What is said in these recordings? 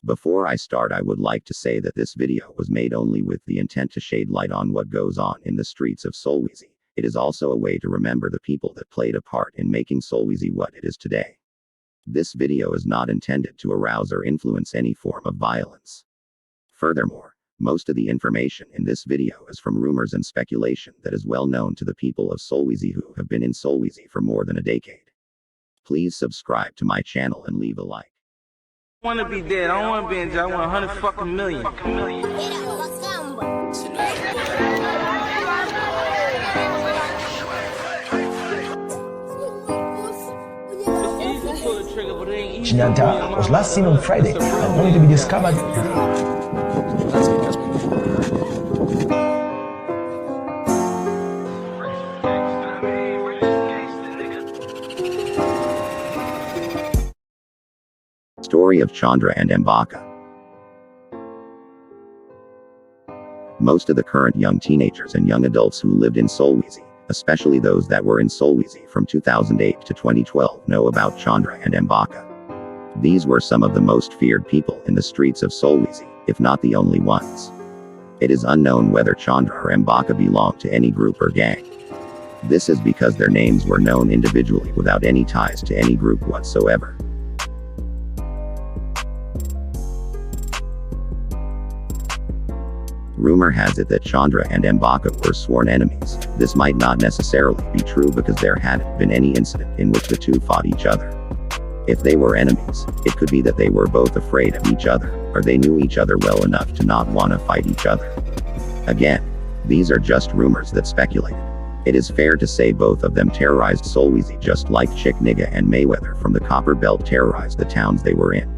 Before I start, I would like to say that this video was made only with the intent to shed light on what goes on in the streets of Solwezi. It is also a way to remember the people that played a part in making Solwezi what it is today. This video is not intended to arouse or influence any form of violence. Furthermore, most of the information in this video is from rumors and speculation that is well known to the people of Solwezi who have been in Solwezi for more than a decade. Please subscribe to my channel and leave a like. I want to be dead. I don't want to be in jail. I want 100 fucking million. Chandra was last seen on Friday and only to be discovered. Story of Chandra and Mbaka. Most of the current young teenagers and young adults who lived in Solwezi, especially those that were in Solwezi from 2008 to 2012, know about Chandra and Mbaka. These were some of the most feared people in the streets of Solwezi, if not the only ones. It is unknown whether Chandra or Mbaka belonged to any group or gang. This is because their names were known individually without any ties to any group whatsoever. Rumor has it that Chandra and Mbaka were sworn enemies. This might not necessarily be true because there hadn't been any incident in which the two fought each other. If they were enemies, it could be that they were both afraid of each other, or they knew each other well enough to not want to fight each other. Again, these are just rumors that speculated. It is fair to say both of them terrorized Solwezi just like Chick Nigga and Mayweather from the Copper Belt terrorized the towns they were in.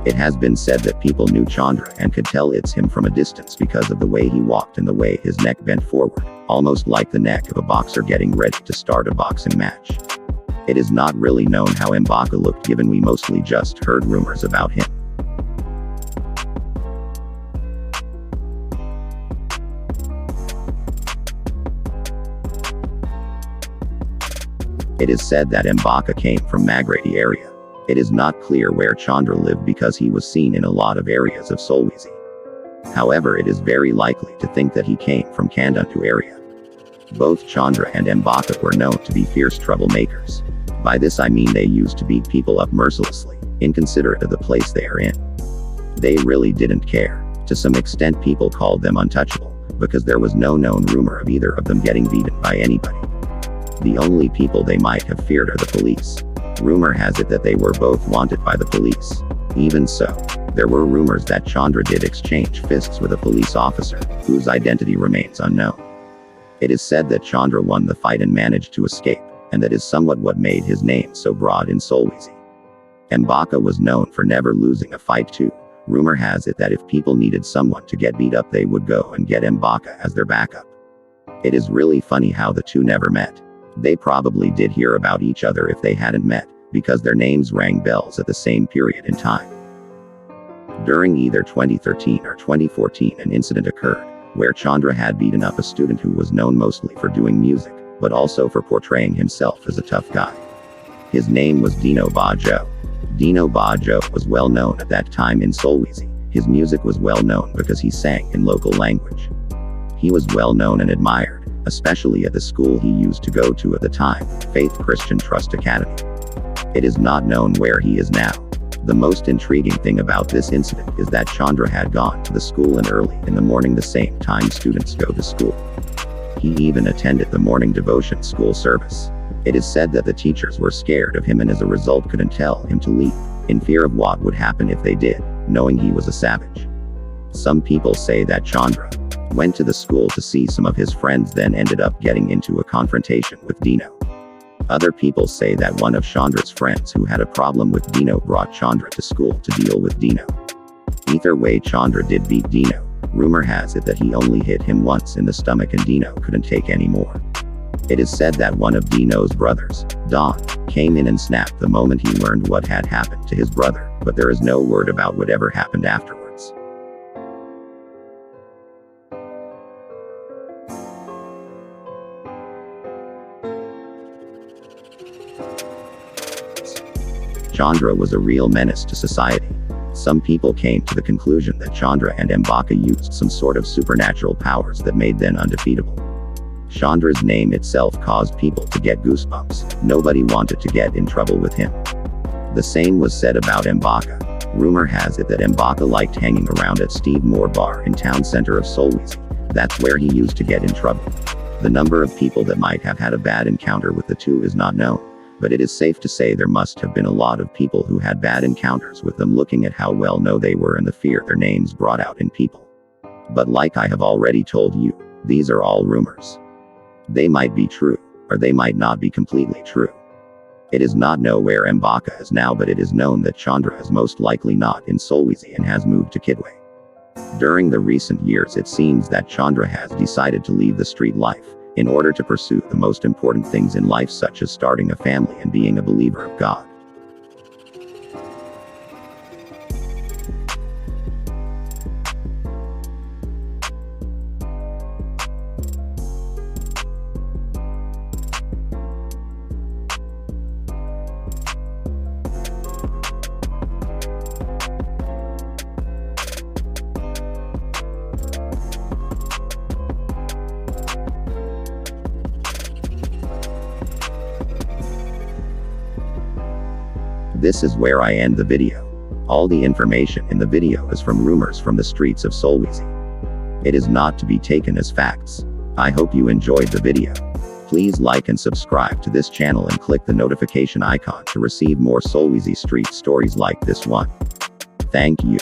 It has been said that people knew Chandra and could tell it's him from a distance because of the way he walked and the way his neck bent forward, almost like the neck of a boxer getting ready to start a boxing match. It is not really known how Mbaka looked given we mostly just heard rumors about him. It is said that Mbaka came from Magrady area. It is not clear where Chandra lived because he was seen in a lot of areas of Solwezi. However, it is very likely to think that he came from Kandundu area. Both Chandra and Mbaka were known to be fierce troublemakers. By this I mean they used to beat people up mercilessly, inconsiderate of the place they are in. They really didn't care. To some extent people called them untouchable, because there was no known rumor of either of them getting beaten by anybody. The only people they might have feared are the police. Rumor has it that they were both wanted by the police. Even so, there were rumors that Chandra did exchange fists with a police officer, whose identity remains unknown. It is said that Chandra won the fight and managed to escape, and that is somewhat what made his name so broad in Solwezi. Mbaka was known for never losing a fight too. Rumor has it that if people needed someone to get beat up they would go and get Mbaka as their backup. It is really funny how the two never met. They probably did hear about each other if they hadn't met, because their names rang bells at the same period in time. During either 2013 or 2014 an incident occurred, where Chandra had beaten up a student who was known mostly for doing music, but also for portraying himself as a tough guy. His name was Dino Bajo. Dino Bajo was well known at that time in Solwezi. His music was well known because he sang in local language. He was well known and admired, especially at the school he used to go to at the time, Faith Christian Trust Academy. It is not known where he is now. The most intriguing thing about this incident is that Chandra had gone to the school and early in the morning the same time students go to school. He even attended the morning devotion school service. It is said that the teachers were scared of him and as a result couldn't tell him to leave, in fear of what would happen if they did, knowing he was a savage. Some people say that Chandra went to the school to see some of his friends then ended up getting into a confrontation with Dino. Other people say that one of Chandra's friends who had a problem with Dino brought Chandra to school to deal with Dino. Either way Chandra did beat Dino. Rumor has it that he only hit him once in the stomach and Dino couldn't take any more. It is said that one of Dino's brothers, Don, came in and snapped the moment he learned what had happened to his brother, but there is no word about whatever happened afterwards. Chandra was a real menace to society. Some people came to the conclusion that Chandra and Mbaka used some sort of supernatural powers that made them undefeatable. Chandra's name itself caused people to get goosebumps. Nobody wanted to get in trouble with him. The same was said about Mbaka. Rumor has it that Mbaka liked hanging around at Steve Moore Bar in town center of Solwezi. That's where he used to get in trouble. The number of people that might have had a bad encounter with the two is not known, but it is safe to say there must have been a lot of people who had bad encounters with them, looking at how well known they were and the fear their names brought out in people. But like I have already told you, these are all rumors. They might be true, or they might not be completely true. It is not known where Mbaka is now, but it is known that Chandra is most likely not in Solwezi and has moved to Kidway. During the recent years, it seems that Chandra has decided to leave the street life in order to pursue the most important things in life, such as starting a family and being a believer of God. This is where I end the video. All the information in the video is from rumors from the streets of Solwezi. It is not to be taken as facts. I hope you enjoyed the video. Please like and subscribe to this channel and click the notification icon to receive more Solwezi street stories like this one. Thank you.